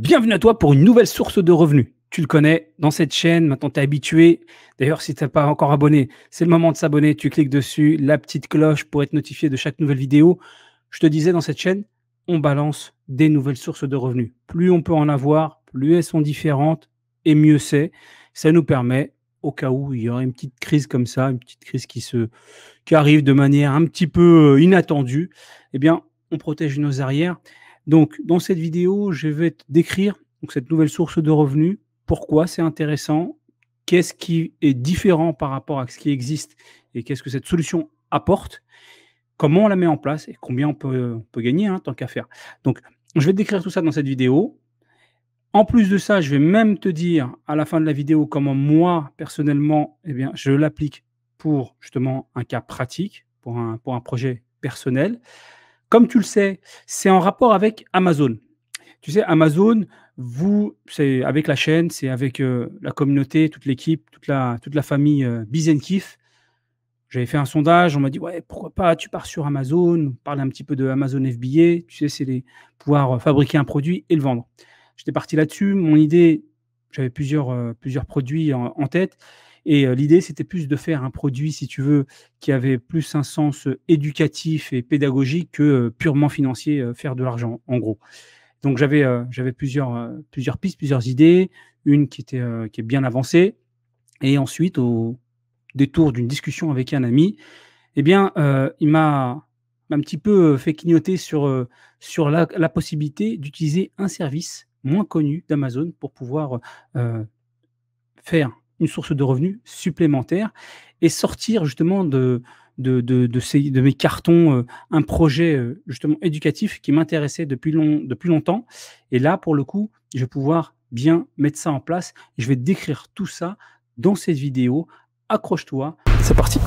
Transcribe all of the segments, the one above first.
Bienvenue à toi pour une nouvelle source de revenus. Tu le connais, dans cette chaîne, maintenant tu es habitué. D'ailleurs, si tu n'es pas encore abonné, c'est le moment de s'abonner. Tu cliques dessus, la petite cloche pour être notifié de chaque nouvelle vidéo. Je te disais, dans cette chaîne, on balance des nouvelles sources de revenus. Plus on peut en avoir, plus elles sont différentes et mieux c'est. Ça nous permet, au cas où il y aurait une petite crise comme ça, une petite crise qui arrive de manière un petit peu inattendue, eh bien, on protège nos arrières. Donc, dans cette vidéo, je vais te décrire donc, cette nouvelle source de revenus, pourquoi c'est intéressant, qu'est-ce qui est différent par rapport à ce qui existe et qu'est-ce que cette solution apporte, comment on la met en place et combien on peut gagner, hein, tant qu'à faire. Donc, je vais te décrire tout ça dans cette vidéo. En plus de ça, je vais même te dire à la fin de la vidéo comment moi, personnellement, eh bien, je l'applique pour justement un cas pratique, pour un projet personnel. Comme tu le sais, c'est en rapport avec Amazon. Tu sais, Amazon, c'est avec la chaîne, c'est avec la communauté, toute l'équipe, toute la famille Biz Kiff. J'avais fait un sondage, on m'a dit: «Ouais, pourquoi pas, tu pars sur Amazon, parle un petit peu de Amazon FBA». Tu sais, c'est pouvoir fabriquer un produit et le vendre. J'étais parti là-dessus. Mon idée, j'avais plusieurs produits en tête et l'idée, c'était plus de faire un produit, si tu veux, qui avait plus un sens éducatif et pédagogique que purement financier, faire de l'argent, en gros. Donc j'avais plusieurs pistes, plusieurs idées, une qui est bien avancée et ensuite au détour d'une discussion avec un ami, eh bien, il m'a un petit peu fait clignoter sur la possibilité d'utiliser un service moins connu d'Amazon pour pouvoir, faire une source de revenus supplémentaire et sortir justement de mes cartons, un projet, justement éducatif qui m'intéressait depuis longtemps et là, pour le coup, je vais pouvoir bien mettre ça en place. Je vais décrire tout ça dans cette vidéo. Accroche-toi, c'est parti.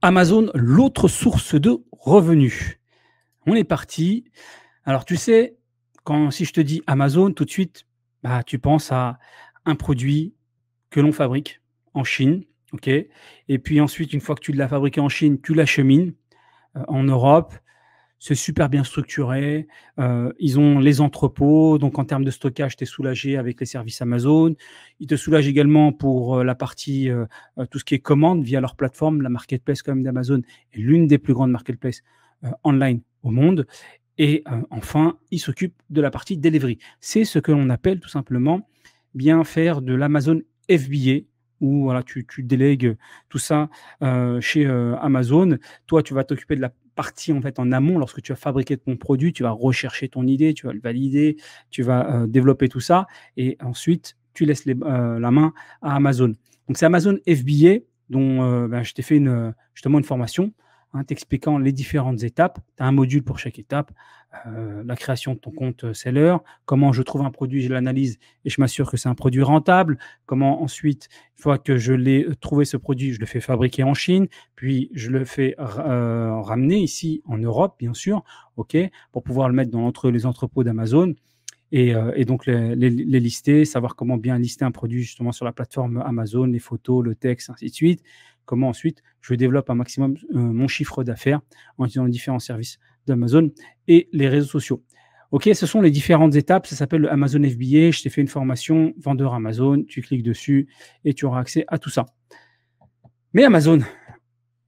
Amazon, l'autre source de revenus. On est parti. Alors tu sais, si je te dis Amazon, tout de suite, bah, tu penses à un produit que l'on fabrique en Chine, OK? Et puis ensuite, une fois que tu l'as fabriqué en Chine, tu l'achemines, en Europe. C'est super bien structuré, ils ont les entrepôts, donc en termes de stockage, tu es soulagé avec les services Amazon. Ils te soulagent également pour, la partie, tout ce qui est commande via leur plateforme. La marketplace quand même d'Amazon est l'une des plus grandes marketplaces, online au monde et enfin, ils s'occupent de la partie delivery. C'est ce que l'on appelle tout simplement bien faire de l'Amazon FBA où voilà, tu délègues tout ça, chez, Amazon. Toi, tu vas t'occuper de la partie en fait en amont lorsque tu vas fabriquer ton produit, tu vas rechercher ton idée, tu vas le valider, tu vas, développer tout ça et ensuite tu laisses la main à Amazon. Donc c'est Amazon FBA dont, je t'ai fait justement une formation, hein, t'expliquant les différentes étapes. Tu as un module pour chaque étape, la création de ton compte, seller, comment je trouve un produit, je l'analyse et je m'assure que c'est un produit rentable. Comment ensuite, une fois que je l'ai, trouvé ce produit, je le fais fabriquer en Chine, puis je le fais ramener ici en Europe, bien sûr, OK? Pour pouvoir le mettre entre les entrepôts d'Amazon et donc les lister, savoir comment bien lister un produit justement sur la plateforme Amazon, les photos, le texte, ainsi de suite. Comment ensuite je développe un maximum, mon chiffre d'affaires en utilisant les différents services d'Amazon et les réseaux sociaux. OK, ce sont les différentes étapes, ça s'appelle le Amazon FBA. Je t'ai fait une formation vendeur Amazon, tu cliques dessus et tu auras accès à tout ça. Mais Amazon,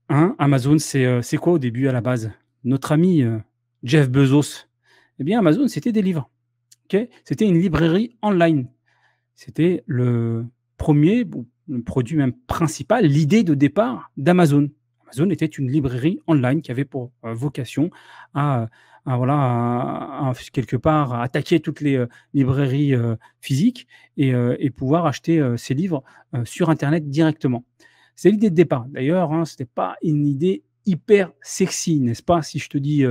hein, Amazon, c'est quoi au début, à la base? Notre ami, Jeff Bezos, eh bien Amazon, c'était des livres, OK? C'était une librairie online. C'était le premier er le produit même principal, l'idée de départ d'Amazon. Amazon était une librairie online qui avait pour, vocation à, voilà, à quelque part à attaquer toutes les, librairies, physiques et pouvoir acheter, ses livres, sur internet directement. C'est l'idée de départ. D'ailleurs, hein, ce n'était pas une idée hyper sexy, n'est-ce pas? Si je te dis,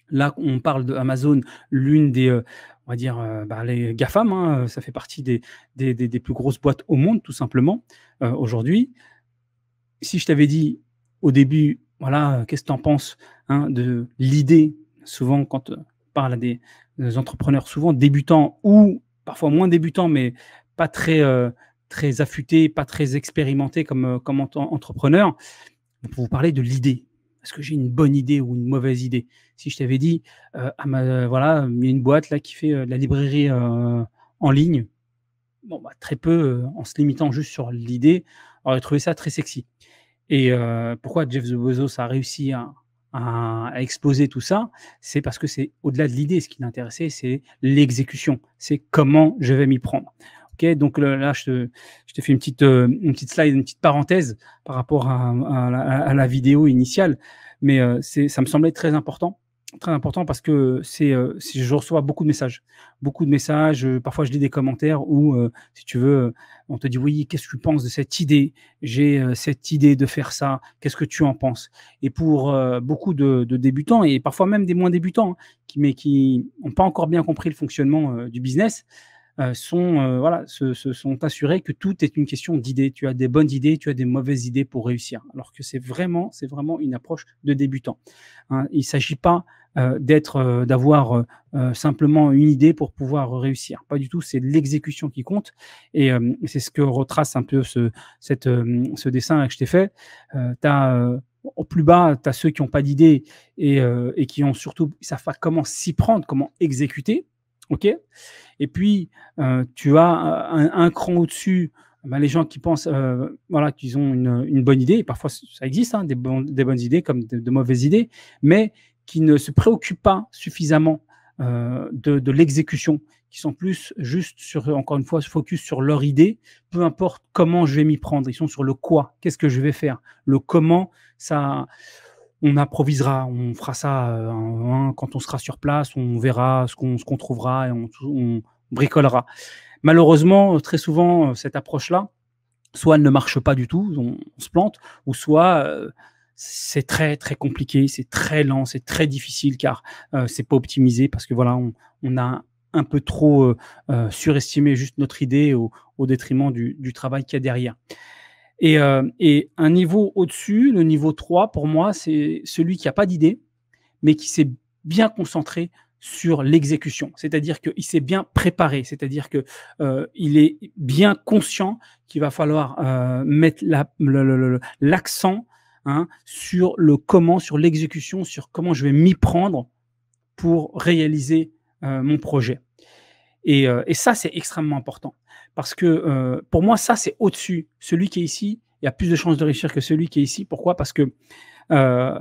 là, on parle d'Amazon, l'une des, on va dire, les GAFAM, hein, ça fait partie des plus grosses boîtes au monde, tout simplement, aujourd'hui. Si je t'avais dit au début, voilà, qu'est-ce que tu en penses, hein, de l'idée, souvent quand, on parle à des entrepreneurs souvent débutants ou parfois moins débutants, mais pas très, très affûté, pas très expérimenté comme entrepreneur, pour vous parler de l'idée. Est-ce que j'ai une bonne idée ou une mauvaise idée? Si je t'avais dit, voilà, il y a une boîte là qui fait, de la librairie, en ligne, bon, bah, très peu, en se limitant juste sur l'idée, auraient trouvé ça très sexy. Et pourquoi Jeff Bezos a réussi à exploser tout ça? C'est parce que c'est au-delà de l'idée, ce qui l'intéressait, c'est l'exécution. C'est comment je vais m'y prendre. OK, donc là, je te fais une petite slide, une petite parenthèse par rapport à la vidéo initiale, mais ça me semblait très important parce que je reçois beaucoup de messages, parfois je lis des commentaires où, si tu veux, on te dit: «Oui, qu'est-ce que tu penses de cette idée? J'ai, cette idée de faire ça, qu'est-ce que tu en penses?» Et pour, beaucoup de débutants et parfois même des moins débutants, hein, qui n'ont pas encore bien compris le fonctionnement, du business, voilà, se sont assurés que tout est une question d'idées. Tu as des bonnes idées, tu as des mauvaises idées pour réussir. Alors que c'est vraiment une approche de débutant, hein. Il ne s'agit pas, d'avoir, simplement une idée pour pouvoir réussir. Pas du tout, c'est l'exécution qui compte et c'est ce que retrace un peu ce dessin que je t'ai fait. Au plus bas, tu as ceux qui ont pas d'idée et qui ont surtout ils savent pas comment s'y prendre, comment exécuter, OK? Et puis, tu as un cran au-dessus, bah, les gens qui pensent, voilà, qu'ils ont une bonne idée et parfois ça existe, hein, des bonnes idées comme de mauvaises idées, mais qui ne se préoccupent pas suffisamment, de l'exécution, qui sont plus juste sur, encore une fois, focus sur leur idée, peu importe comment je vais m'y prendre. Ils sont sur le quoi, qu'est-ce que je vais faire? Le comment, ça on improvisera, on fera ça, quand on sera sur place, on verra ce qu'on trouvera et on bricolera. Malheureusement, très souvent, cette approche-là, soit elle ne marche pas du tout, on se plante, ou soit, c'est très, très compliqué, c'est très lent, c'est très difficile car, c'est pas optimisé parce que voilà, on a un peu trop, surestimé juste notre idée au détriment du travail qu'il y a derrière. Et un niveau au-dessus, le niveau 3 pour moi, c'est celui qui a pas d'idée, mais qui s'est bien concentré sur l'exécution. C'est-à-dire qu'il s'est bien préparé, c'est-à-dire que, il est bien conscient qu'il va falloir, mettre l'accent, hein, sur le comment, sur l'exécution, sur comment je vais m'y prendre pour réaliser, mon projet. Et ça, c'est extrêmement important parce que, pour moi, ça, c'est au-dessus. Celui qui est ici, il y a plus de chances de réussir que celui qui est ici. Pourquoi? Parce que, heu,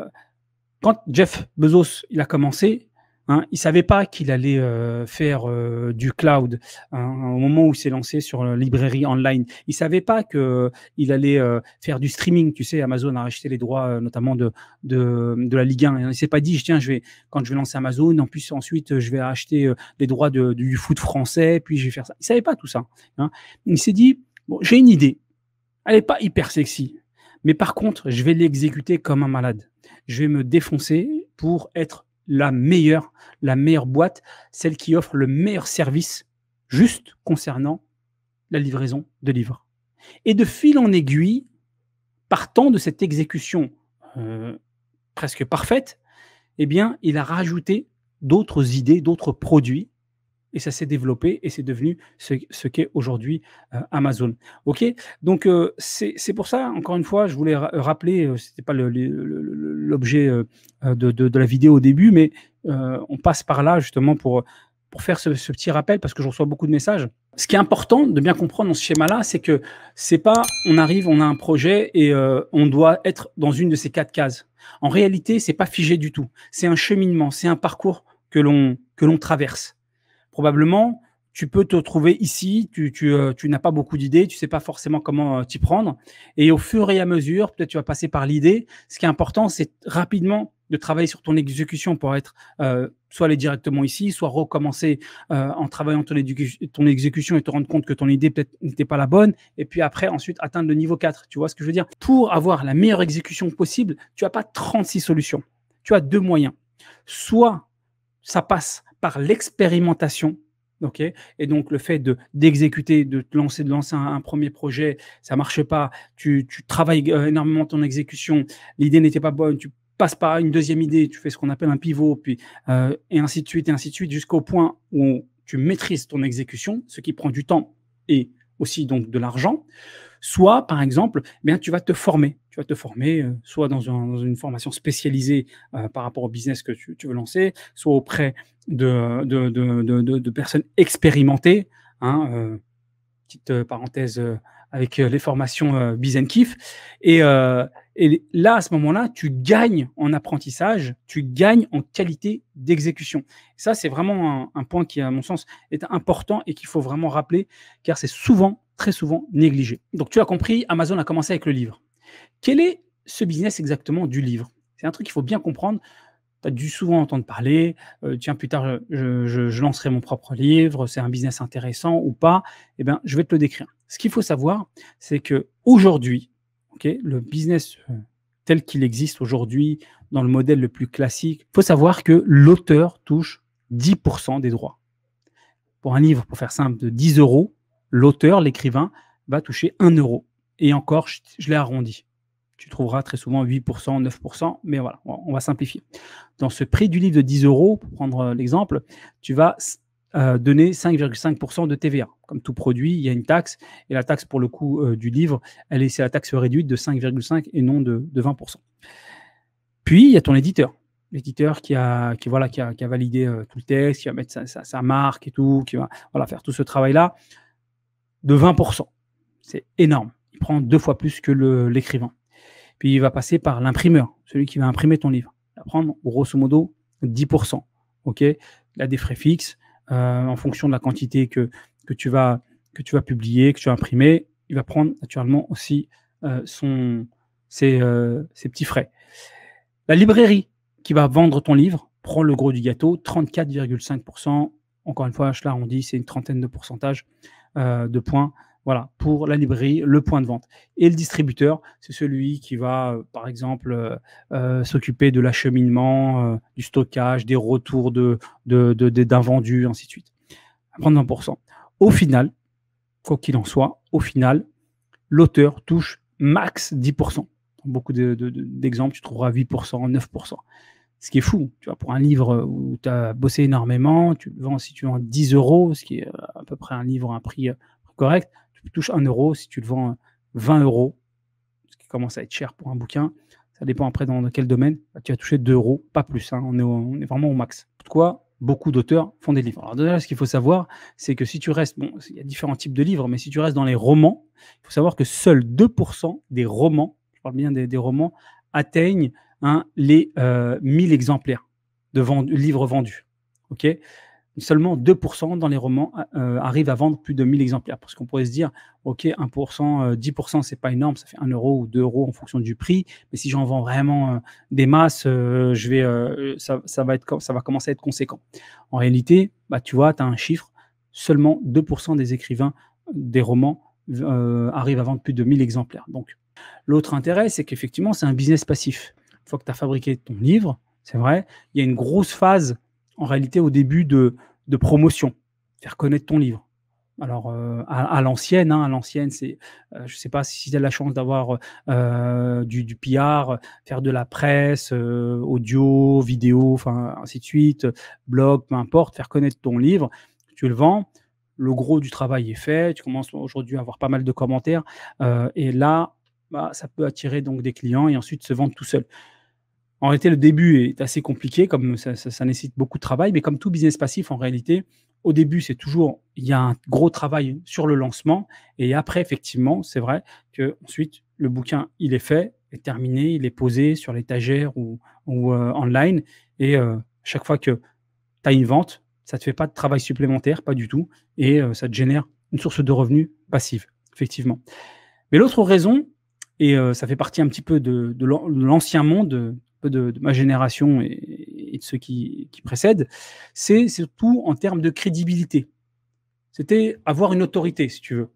quand Jeff Bezos, il a commencé, hein, il savait pas qu'il allait, faire, du cloud, hein, au moment où il s'est lancé sur la librairie online. Il savait pas qu'il allait, faire du streaming. Tu sais, Amazon a racheté les droits, notamment de la Ligue 1 et il s'est pas dit: «Tiens, quand je vais lancer Amazon, en plus, ensuite, je vais acheter, les droits du foot français, puis je vais faire ça». Il savait pas tout ça, hein. Il s'est dit: «Bon, j'ai une idée, elle est pas hyper sexy, mais par contre, je vais l'exécuter comme un malade. Je vais me défoncer pour être la meilleure boîte, celle qui offre le meilleur service juste concernant la livraison de livres». Et de fil en aiguille, partant de cette exécution, heu, presque parfaite, eh bien, il a rajouté d'autres idées, d'autres produits et ça s'est développé et c'est devenu ce qu'est aujourd'hui, Amazon. OK? Donc c'est pour ça, encore une fois, je voulais rappeler, c'était pas l'objet, de la vidéo au début, mais on passe par là justement pour faire ce petit rappel parce que je reçois beaucoup de messages. Ce qui est important de bien comprendre dans ce schéma-là, c'est que c'est pas on arrive, on a un projet et on doit être dans une de ces 4 cases. En réalité, c'est pas figé du tout. C'est un cheminement, c'est un parcours que l'on traverse. Probablement, tu peux te trouver ici, tu n'as pas beaucoup d'idées, tu sais pas forcément comment, t'y prendre et au fur et à mesure, peut-être tu vas passer par l'idée. Ce qui est important, c'est rapidement de travailler sur ton exécution pour être, soit aller directement ici, soit recommencer, en travaillant ton exécution et te rendre compte que ton idée peut-être n'était pas la bonne et puis après ensuite atteindre le niveau 4. Tu vois ce que je veux dire? Pour avoir la meilleure exécution possible, tu as pas 36 solutions. Tu as 2 moyens. Soit ça passe par l'expérimentation, OK? Et donc le fait d'exécuter, de lancer un 1er projet, ça marche pas, tu travailles, énormément ton exécution, l'idée n'était pas bonne, tu passes par une deuxième idée, tu fais ce qu'on appelle un pivot, puis, et ainsi de suite, jusqu'au point où tu maîtrises ton exécution, ce qui prend du temps et aussi donc de l'argent, soit par exemple, eh bien, tu vas te former. Tu vas te former soit dans une formation spécialisée par rapport au business que tu veux lancer, soit auprès de personnes expérimentées, hein, petite parenthèse avec les formations Biz and Kif. Et, là, à ce moment-là, tu gagnes en apprentissage, tu gagnes en qualité d'exécution. Ça, c'est vraiment un point qui, à mon sens, est important et qu'il faut vraiment rappeler, car c'est souvent, très souvent, négligé. Donc, tu as compris, Amazon a commencé avec le livre. Quel est ce business exactement du livre? C'est un truc qu'il faut bien comprendre. Tu as dû souvent entendre parler, tiens, plus tard, je lancerai mon propre livre, c'est un business intéressant ou pas. Eh bien, je vais te le décrire. Ce qu'il faut savoir, c'est qu'aujourd'hui, ok, le business tel qu'il existe aujourd'hui, dans le modèle le plus classique, il faut savoir que l'auteur touche 10% des droits. Pour un livre, pour faire simple, de 10 euros, l'auteur, l'écrivain, va toucher 1 euro. Et encore, je l'ai arrondi. Tu trouveras très souvent 8%, 9%, mais voilà, on va simplifier. Dans ce prix du livre de 10 euros, pour prendre l'exemple, tu vas donner 5,5% de TVA. Comme tout produit, il y a une taxe, et la taxe pour le coût du livre, c'est la taxe réduite de 5,5 et non de 20%. Puis, il y a ton éditeur. L'éditeur qui a validé tout le texte, qui va mettre sa marque et tout, qui va faire tout ce travail-là, de 20%. C'est énorme. Il prend 2 fois plus que l'écrivain. Puis il va passer par l'imprimeur, celui qui va imprimer ton livre. Il va prendre grosso modo 10%. Okay, il a des frais fixes en fonction de la quantité que tu vas publier, que tu vas imprimer. Il va prendre naturellement aussi ses petits frais. La librairie qui va vendre ton livre prend le gros du gâteau, 34,5%. Encore une fois, je l'arrondis, c'est une trentaine de pourcentage de points. Voilà, pour la librairie, le point de vente. Et le distributeur, c'est celui qui va, par exemple, s'occuper de l'acheminement, du stockage, des retours d'un vendu, ainsi de suite. À prendre 20%. Au final, quoi qu'il en soit, l'auteur touche max 10%. Dans beaucoup d'exemples, tu trouveras 8%, 9%. Ce qui est fou, tu vois, pour un livre où tu as bossé énormément, si tu vends 10 euros, ce qui est à peu près un prix correct, tu touches 1 euro. Si tu le vends 20 euros, ce qui commence à être cher pour un bouquin, ça dépend après dans quel domaine, tu vas toucher 2 euros, pas plus. Hein, on est vraiment au max. Pourquoi beaucoup d'auteurs font des livres? Alors déjà, ce qu'il faut savoir, c'est que si tu restes, il y a différents types de livres, mais si tu restes dans les romans, il faut savoir que seuls 2% des romans, je parle bien des romans, atteignent les 1000 exemplaires de livres vendus. Okay, seulement 2% dans les romans arrivent à vendre plus de 1000 exemplaires. Parce qu'on pourrait se dire, OK, 1%, 10%, c'est pas énorme, ça fait 1 euro ou 2 euros en fonction du prix. Mais si j'en vends vraiment des masses, ça va commencer à être conséquent. En réalité, tu vois, tu as un chiffre, seulement 2% des écrivains des romans arrivent à vendre plus de 1000 exemplaires. Donc, l'autre intérêt, c'est qu'effectivement, c'est un business passif. Une fois que tu as fabriqué ton livre, c'est vrai, il y a une grosse phase en réalité au début de promotion, faire connaître ton livre. Alors à l'ancienne, c'est, je ne sais pas si tu as la chance d'avoir du PR, faire de la presse, audio, vidéo, enfin ainsi de suite, blog, peu importe, faire connaître ton livre, tu le vends, le gros du travail est fait, tu commences aujourd'hui à avoir pas mal de commentaires, et là, ça peut attirer donc des clients et ensuite se vendre tout seul. En réalité, le début est assez compliqué, comme ça nécessite beaucoup de travail, mais comme tout business passif, en réalité, au début, il y a un gros travail sur le lancement, et après, effectivement, c'est vrai qu'ensuite, le bouquin, il est fait, est terminé, il est posé sur l'étagère ou online, et chaque fois que tu as une vente, ça ne te fait pas de travail supplémentaire, pas du tout, et ça te génère une source de revenus passive, effectivement. Mais l'autre raison, et ça fait partie un petit peu de l'ancien monde, de ma génération et de ceux qui précèdent, c'est surtout en termes de crédibilité. C'était avoir une autorité, si tu veux.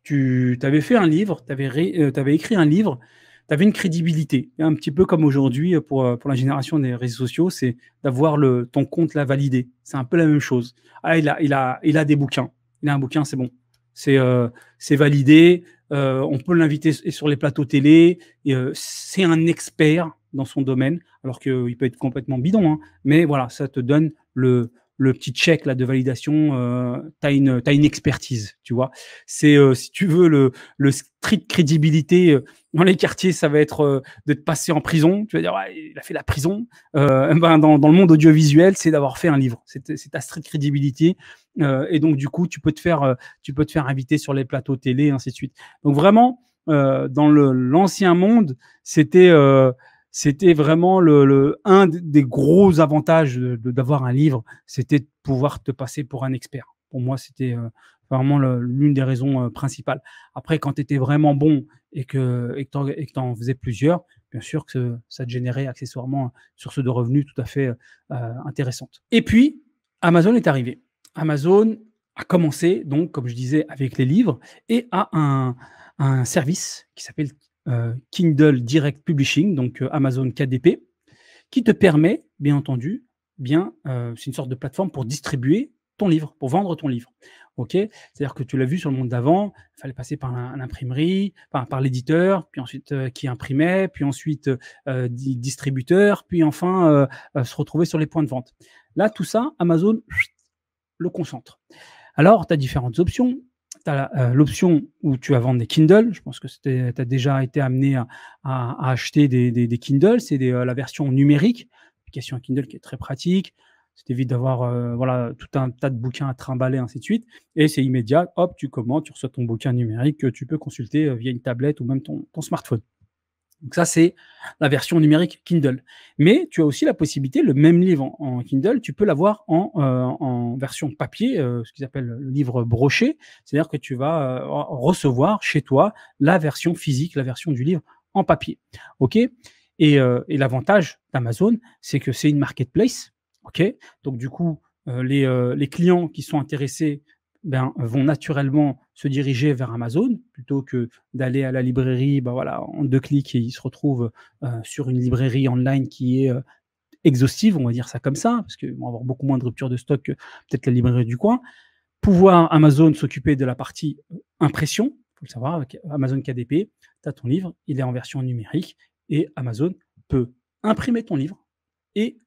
Tu avais fait un livre, tu avais écrit un livre, tu avais une crédibilité. Et un petit peu comme aujourd'hui pour la génération des réseaux sociaux, c'est d'avoir ton compte là validé. C'est un peu la même chose. Ah, il a des bouquins. Il a un bouquin, c'est bon. C'est validé. On peut l'inviter sur les plateaux télé. C'est un expert dans son domaine, alors qu'il peut être complètement bidon, hein, mais voilà, ça te donne le petit check là de validation, tu as une expertise, tu vois. C'est, si tu veux, le street crédibilité dans les quartiers, ça va être de te passer en prison. Tu vas dire, ouais, il a fait la prison. Ben, dans le monde audiovisuel, c'est d'avoir fait un livre. C'est ta street crédibilité. Et donc, du coup, tu peux te faire inviter sur les plateaux télé, ainsi de suite. Donc, vraiment, dans l'ancien monde, c'était vraiment un des gros avantages d'avoir un livre, c'était de pouvoir te passer pour un expert. Pour moi, c'était vraiment l'une des raisons principales. Après, quand tu étais vraiment bon et que tu en faisais plusieurs, bien sûr que ça te générait accessoirement une source de revenus tout à fait intéressante. Et puis, Amazon est arrivé. Amazon a commencé, donc, comme je disais, avec les livres et a un service qui s'appelle Kindle Direct Publishing, donc Amazon KDP, qui te permet, bien entendu, c'est une sorte de plateforme pour distribuer ton livre, pour vendre ton livre. Ok, c'est-à-dire que tu l'as vu sur le monde d'avant, il fallait passer par l'imprimerie, par l'éditeur, puis ensuite qui imprimait, puis ensuite distributeur, puis enfin se retrouver sur les points de vente. Là, tout ça, Amazon le concentre. Alors, tu as différentes options. Tu as l'option où tu vas vendre des Kindle. Je pense que tu as déjà été amené à acheter des Kindle. C'est la version numérique, l'application Kindle qui est très pratique. Ça t'évite d'avoir voilà, tout un tas de bouquins à trimballer, ainsi de suite. Et c'est immédiat. Hop, tu commandes, tu reçois ton bouquin numérique que tu peux consulter via une tablette ou même ton smartphone. Donc ça, c'est la version numérique Kindle. Mais tu as aussi la possibilité, le même livre en Kindle, tu peux l'avoir en version papier, ce qu'ils appellent le livre broché. C'est-à-dire que tu vas recevoir chez toi la version physique, la version du livre en papier. OK ? Et l'avantage d'Amazon, c'est que c'est une marketplace. OK ? Donc du coup, les clients qui sont intéressés vont naturellement se diriger vers Amazon plutôt que d'aller à la librairie, voilà, en 2 clics et ils se retrouvent sur une librairie online qui est exhaustive, on va dire ça comme ça, parce qu'ils vont avoir beaucoup moins de rupture de stock que peut-être la librairie du coin. Pouvoir Amazon s'occuper de la partie impression, il faut le savoir, avec Amazon KDP, tu as ton livre, il est en version numérique et Amazon peut imprimer ton livre et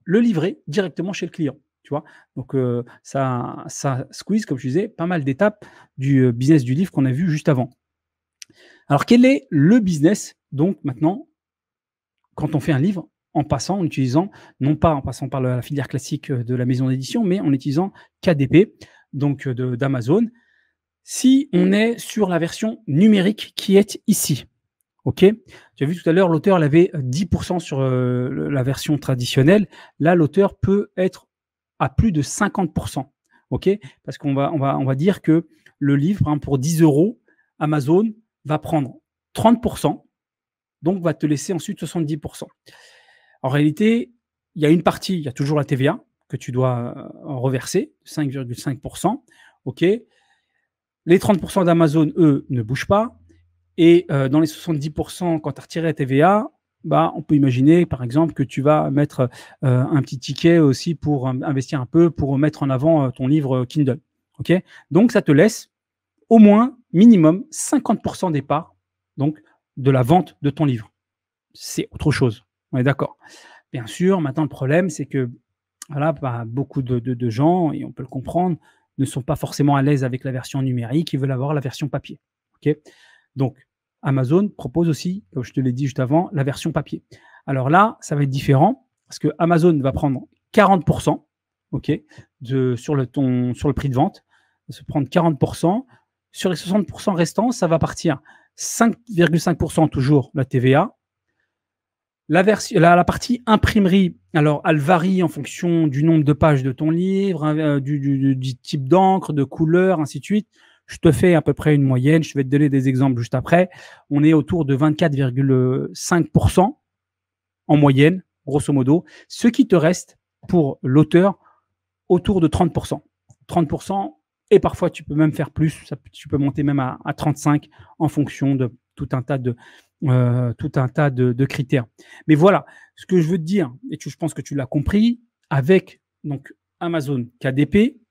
le livrer directement chez le client. Tu vois, donc ça squeeze, comme je disais, pas mal d'étapes du business du livre qu'on a vu juste avant. Alors, quel est le business, donc, maintenant, quand on fait un livre, en utilisant, non pas en passant par la filière classique de la maison d'édition, mais en utilisant KDP, donc d'Amazon, si on est sur la version numérique qui est ici. OK. Tu as vu tout à l'heure, l'auteur il avait 10% sur la version traditionnelle. Là, l'auteur peut être à plus de 50%. OK. Parce qu'on va dire que le livre, hein, pour 10 €, Amazon va prendre 30%, donc va te laisser ensuite 70%. En réalité, il y a une partie, il y a toujours la TVA que tu dois reverser, 5,5%. OK. Les 30% d'Amazon, eux, ne bougent pas. Et dans les 70%, quand tu as retiré la TVA, on peut imaginer, par exemple, que tu vas mettre un petit ticket aussi pour investir un peu, pour mettre en avant ton livre Kindle. OK ? Donc, ça te laisse au moins, minimum, 50% des parts donc, de la vente de ton livre. C'est autre chose. On est d'accord. Bien sûr, maintenant, le problème, c'est que voilà, beaucoup de gens, et on peut le comprendre, ne sont pas forcément à l'aise avec la version numérique, ils veulent avoir la version papier. OK ? Donc, Amazon propose aussi, comme je te l'ai dit juste avant, la version papier. Alors là, ça va être différent parce que Amazon va prendre 40%, OK, sur le prix de vente, va se prendre 40%. Sur les 60% restants, ça va partir 5,5% toujours la TVA. La partie imprimerie, alors elle varie en fonction du nombre de pages de ton livre, du type d'encre, de couleur, ainsi de suite. Je te fais à peu près une moyenne, je vais te donner des exemples juste après. On est autour de 24,5% en moyenne, grosso modo. Ce qui te reste pour l'auteur, autour de 30%. 30%, et parfois tu peux même faire plus, tu peux monter même à 35% en fonction de tout un tas de critères. Mais voilà, ce que je veux te dire, et je pense que tu l'as compris, avec donc Amazon KDP,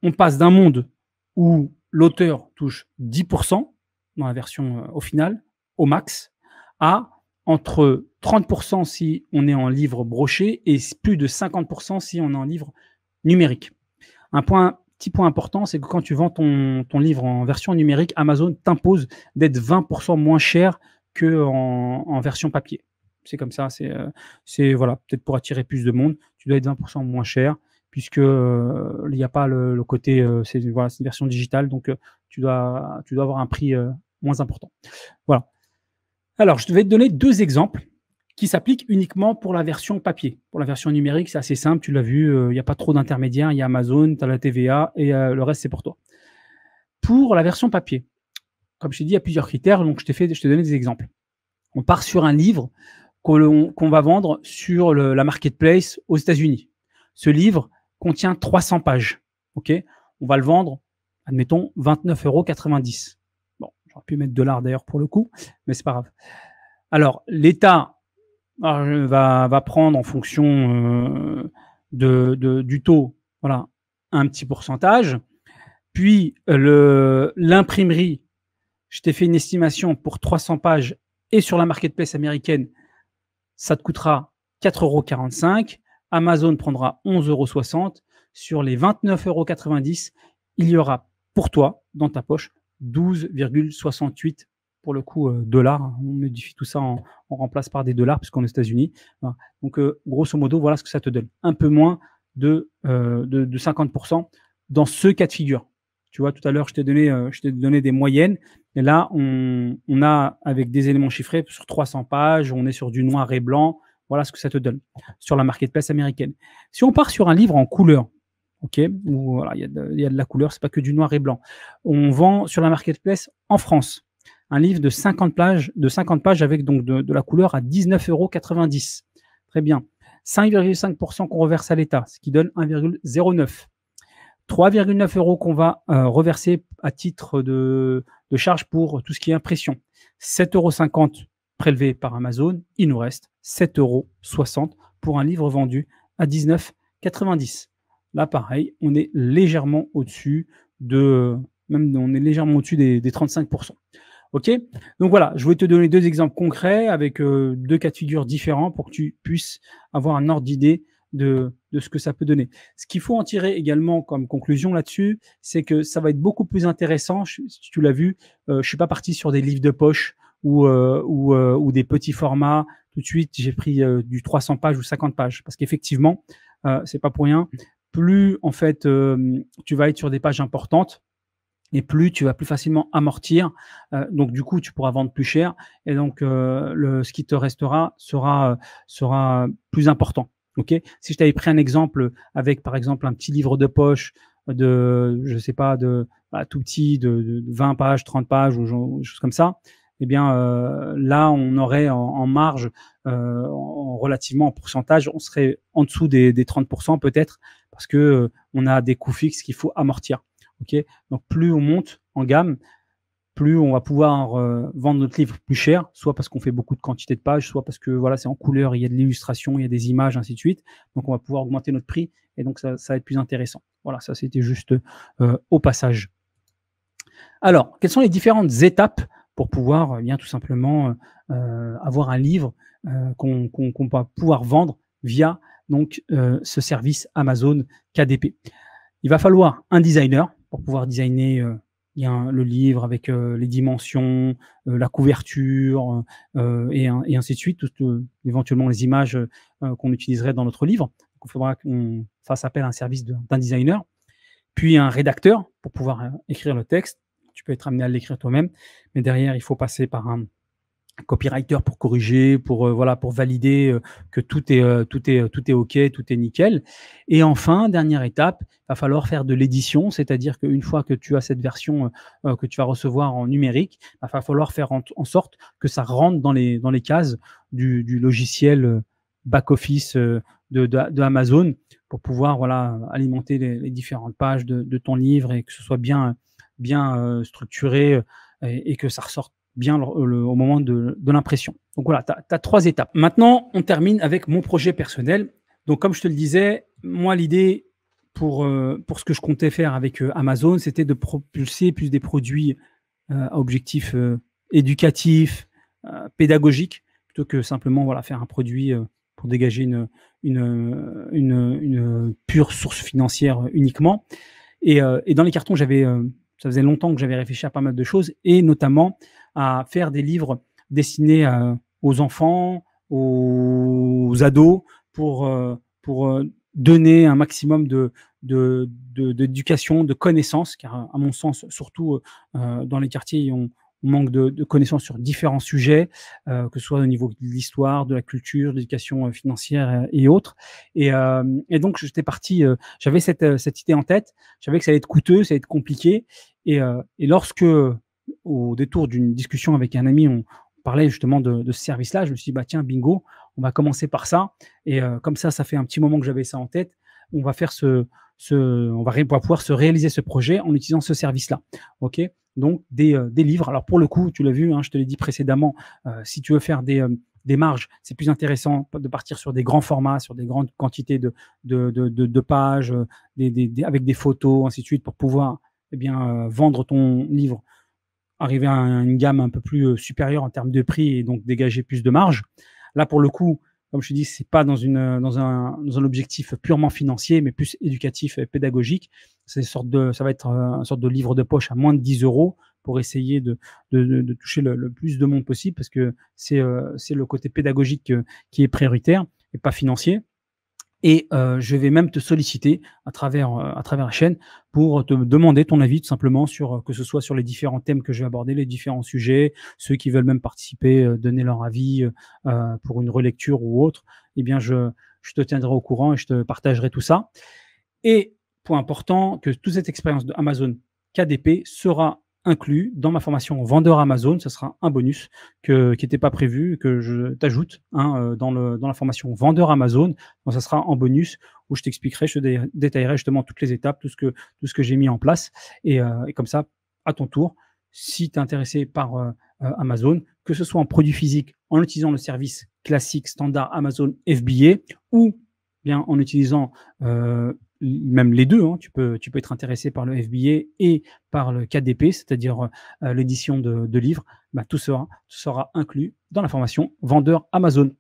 on passe d'un monde où l'auteur touche 10% dans la version au final, au max, à entre 30% si on est en livre broché et plus de 50% si on est en livre numérique. Petit point important, c'est que quand tu vends ton livre en version numérique, Amazon t'impose d'être 20% moins cher qu'en version papier. C'est comme ça, c'est voilà, peut-être pour attirer plus de monde, tu dois être 20% moins cher puisque il n'y a pas le côté, c'est voilà, une version digitale, donc tu dois avoir un prix moins important. Voilà. Alors, je vais te donner 2 exemples qui s'appliquent uniquement pour la version papier. Pour la version numérique, c'est assez simple, tu l'as vu, il n'y a pas trop d'intermédiaires, il y a Amazon, tu as la TVA et le reste, c'est pour toi. Pour la version papier, comme je t'ai dit, il y a plusieurs critères, donc je t'ai donné des exemples. On part sur un livre qu'on va vendre sur la marketplace aux États-Unis. Ce livre contient 300 pages. Okay, on va le vendre, admettons, 29,90 €. Bon, j'aurais pu mettre $ d'ailleurs pour le coup, mais c'est pas grave. Alors, l'État va prendre en fonction du taux, voilà, un petit pourcentage. Puis l'imprimerie, je t'ai fait une estimation pour 300 pages et sur la marketplace américaine, ça te coûtera 4,45 €. Amazon prendra 11,60 €. Sur les 29,90 €, il y aura pour toi, dans ta poche, 12,68 pour le coup dollars. On modifie tout ça, on remplace par des dollars puisqu'on est aux États-Unis. Voilà. Donc, grosso modo, voilà ce que ça te donne. Un peu moins de 50% dans ce cas de figure. Tu vois, tout à l'heure, je t'ai donné des moyennes. Et là, on a, avec des éléments chiffrés, sur 300 pages, on est sur du noir et blanc. Voilà ce que ça te donne sur la marketplace américaine. Si on part sur un livre en couleur, ok, où voilà, il y a de la couleur, c'est pas que du noir et blanc. On vend sur la marketplace en France un livre de 50 pages avec donc de la couleur à 19,90 €. Très bien. 5,5% qu'on reverse à l'État, ce qui donne 1,09 €. 3,9 € qu'on va reverser à titre de charge pour tout ce qui est impression. 7,50 € prélevés par Amazon. Il nous reste 7,60 € pour un livre vendu à 19,90 €. Là, pareil, on est légèrement au-dessus des 35%. OK? Donc voilà, je vais te donner 2 exemples concrets avec 2 cas de figure différents pour que tu puisses avoir un ordre d'idée de ce que ça peut donner. Ce qu'il faut en tirer également comme conclusion là-dessus, c'est que ça va être beaucoup plus intéressant. Si tu l'as vu, je suis pas parti sur des livres de poche ou des petits formats. Tout de suite, j'ai pris du 300 pages ou 50 pages parce qu'effectivement, c'est pas pour rien. Plus en fait, tu vas être sur des pages importantes, et plus tu vas plus facilement amortir. Donc du coup, tu pourras vendre plus cher et donc ce qui te restera sera plus important. OK? Si je t'avais pris un exemple avec, par exemple, un petit livre de poche je sais pas, tout petit, de 20 pages, 30 pages ou des choses comme ça, eh bien, là, on aurait en marge, relativement en pourcentage, on serait en dessous des 30% peut-être parce que on a des coûts fixes qu'il faut amortir. OK? Donc plus on monte en gamme, plus on va pouvoir vendre notre livre plus cher, soit parce qu'on fait beaucoup de quantité de pages, soit parce que voilà, c'est en couleur, il y a de l'illustration, il y a des images, ainsi de suite. Donc on va pouvoir augmenter notre prix et donc ça va être plus intéressant. Voilà, ça c'était juste au passage. Alors, quelles sont les différentes étapes pour pouvoir bien tout simplement avoir un livre qu'on va pouvoir vendre via donc ce service Amazon KDP? Il va falloir un designer pour pouvoir designer le livre avec les dimensions, la couverture et ainsi de suite, éventuellement les images qu'on utiliserait dans notre livre. Donc, il faudra qu'on fasse appel à un service d'un designer, puis un rédacteur pour pouvoir écrire le texte. Tu peux être amené à l'écrire toi-même, mais derrière, il faut passer par un copywriter pour corriger, pour valider que tout est OK, tout est nickel. Et enfin, dernière étape, il va falloir faire de l'édition, c'est-à-dire qu'une fois que tu as cette version que tu vas recevoir en numérique, il va falloir faire en sorte que ça rentre dans les cases du logiciel back-office de Amazon pour pouvoir alimenter les différentes pages de ton livre et que ce soit bien structuré et que ça ressorte bien au moment de l'impression. Donc voilà, tu as 3 étapes. Maintenant, on termine avec mon projet personnel. Donc comme je te le disais, moi l'idée pour ce que je comptais faire avec Amazon, c'était de propulser plus des produits à objectif éducatif, pédagogique, plutôt que simplement faire un produit pour dégager une pure source financière uniquement. Et dans les cartons, ça faisait longtemps que j'avais réfléchi à pas mal de choses et notamment à faire des livres destinés aux enfants, aux ados pour donner un maximum d'éducation, de connaissances, car à mon sens, surtout dans les quartiers, on manque de connaissances sur différents sujets, que ce soit au niveau de l'histoire, de la culture, de l'éducation financière et autres. Et donc, j'étais parti, j'avais cette idée en tête, je savais que ça allait être coûteux, ça allait être compliqué. Et lorsque, au détour d'une discussion avec un ami, on parlait justement de ce service-là, je me suis dit, bah, tiens, bingo, on va commencer par ça. Et comme ça fait un petit moment que j'avais ça en tête. On va faire on va pouvoir se réaliser ce projet en utilisant ce service-là. OK? Donc, des livres. Alors, pour le coup, tu l'as vu, hein, je te l'ai dit précédemment, si tu veux faire des marges, c'est plus intéressant de partir sur des grands formats, sur des grandes quantités de pages, avec des photos, ainsi de suite, pour pouvoir vendre ton livre, arriver à une gamme un peu plus supérieure en termes de prix et donc dégager plus de marge. Là, pour le coup, comme je te dis, c'est pas dans un objectif purement financier, mais plus éducatif et pédagogique. Ça va être une sorte de livre de poche à moins de 10 euros pour essayer de toucher le plus de monde possible, parce que c'est le côté pédagogique qui est prioritaire et pas financier. Et je vais même te solliciter à travers la chaîne pour te demander ton avis tout simplement sur, que ce soit sur les différents thèmes que je vais aborder, les différents sujets, ceux qui veulent même participer, donner leur avis, pour une relecture ou autre. Eh bien, je te tiendrai au courant et je te partagerai tout ça. Et point important, que toute cette expérience de Amazon KDP sera inclus dans ma formation vendeur Amazon. Ce sera un bonus qui n'était pas prévu, que je t'ajoute, hein, dans la formation vendeur Amazon. Donc, ça sera en bonus où je t'expliquerai, je te détaillerai justement toutes les étapes, tout ce que j'ai mis en place. Et comme ça, à ton tour, si tu es intéressé par Amazon, que ce soit en produit physique, en utilisant le service classique standard Amazon FBA, ou bien en utilisant même les deux, hein, tu peux être intéressé par le FBA et par le KDP, c'est-à-dire l'édition de livres, bah, tout sera inclus dans la formation vendeur Amazon.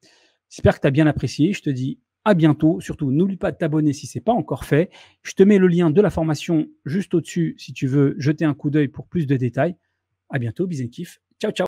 J'espère que tu as bien apprécié. Je te dis à bientôt. Surtout, n'oublie pas de t'abonner si ce n'est pas encore fait. Je te mets le lien de la formation juste au-dessus si tu veux jeter un coup d'œil pour plus de détails. À bientôt, bisous et kiff. Ciao, ciao.